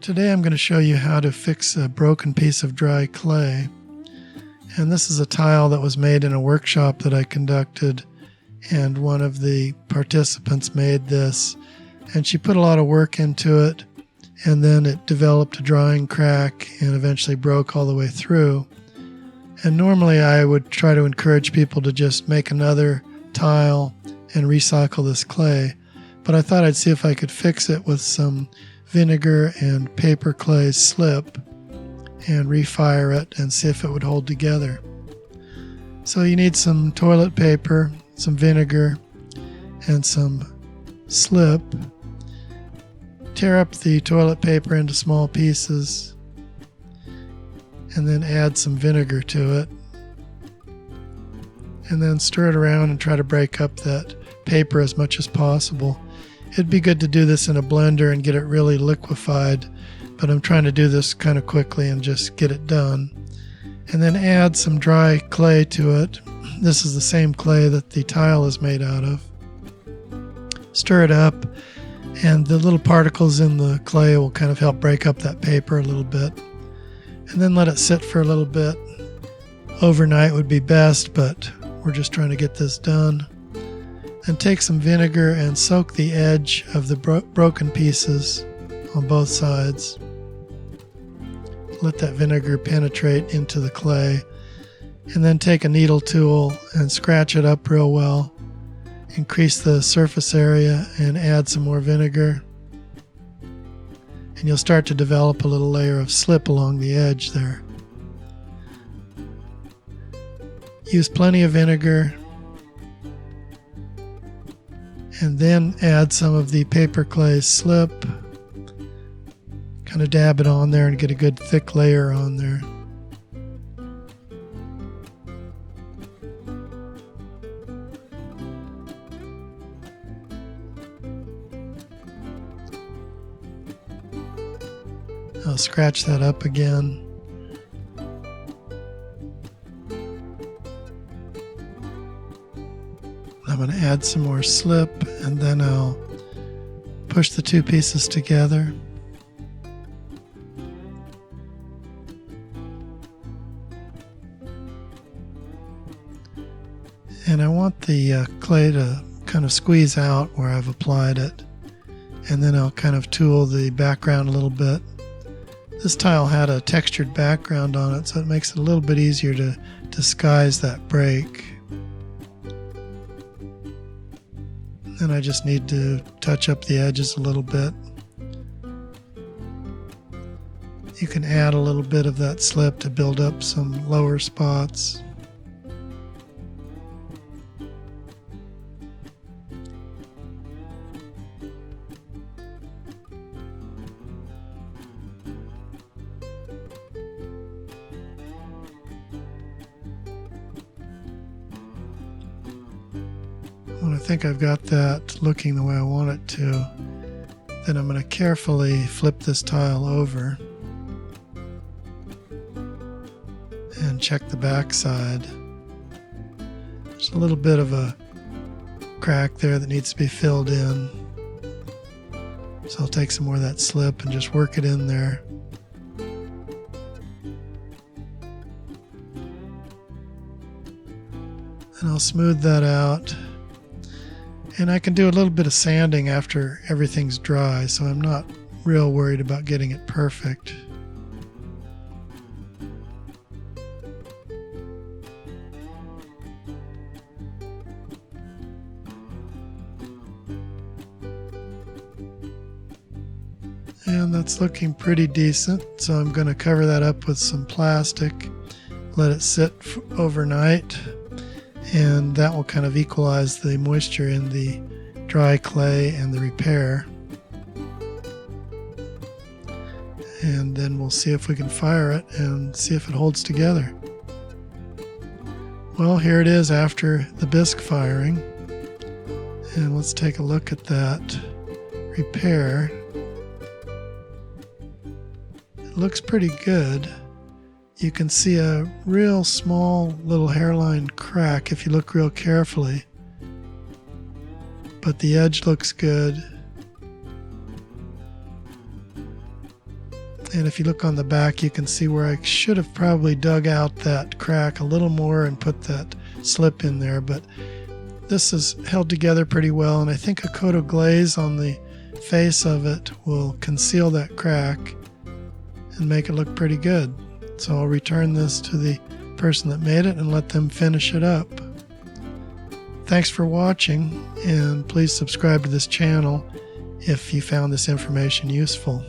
Today I'm going to show you how to fix a broken piece of dry clay. And this is a tile that was made in a workshop that I conducted, and one of the participants made this, and she put a lot of work into it, and then it developed a drying crack and eventually broke all the way through. And normally I would try to encourage people to just make another tile and recycle this clay, but I thought I'd see if I could fix it with some vinegar and paper clay slip and refire it and see if it would hold together. So you need some toilet paper, some vinegar, and some slip. Tear up the toilet paper into small pieces and then add some vinegar to it, and then stir it around and try to break up that paper as much as possible. It'd be good to do this in a blender and get it really liquefied, but I'm trying to do this kind of quickly and just get it done. And then add some dry clay to it. This is the same clay that the tile is made out of. Stir it up, and the little particles in the clay will kind of help break up that paper a little bit. And then let it sit for a little bit. Overnight would be best, but we're just trying to get this done. And take some vinegar and soak the edge of the broken pieces on both sides. Let that vinegar penetrate into the clay, and then take a needle tool and scratch it up real well. Increase the surface area and add some more vinegar, and you'll start to develop a little layer of slip along the edge there. Use plenty of vinegar, and then add some of the paper clay slip. Kind of dab it on there and get a good thick layer on there. I'll scratch that up again. I'm going to add some more slip, and then I'll push the two pieces together. And I want the clay to kind of squeeze out where I've applied it, and then I'll kind of tool the background a little bit. This tile had a textured background on it, so it makes it a little bit easier to disguise that break. And I just need to touch up the edges a little bit. You can add a little bit of that slip to build up some lower spots. When I think I've got that looking the way I want it to, then I'm going to carefully flip this tile over and check the back side. There's a little bit of a crack there that needs to be filled in, so I'll take some more of that slip and just work it in there. And I'll smooth that out. And I can do a little bit of sanding after everything's dry, so I'm not real worried about getting it perfect. And that's looking pretty decent, so I'm going to cover that up with some plastic, let it sit overnight, and that will kind of equalize the moisture in the dry clay and the repair. And then we'll see if we can fire it and see if it holds together. Well, here it is after the bisque firing, and let's take a look at that repair. It looks pretty good. You can see a real small little hairline crack if you look real carefully, but the edge looks good. And if you look on the back, you can see where I should have probably dug out that crack a little more and put that slip in there, but this is held together pretty well, and I think a coat of glaze on the face of it will conceal that crack and make it look pretty good. So I'll return this to the person that made it and let them finish it up. Thanks for watching, and please subscribe to this channel if you found this information useful.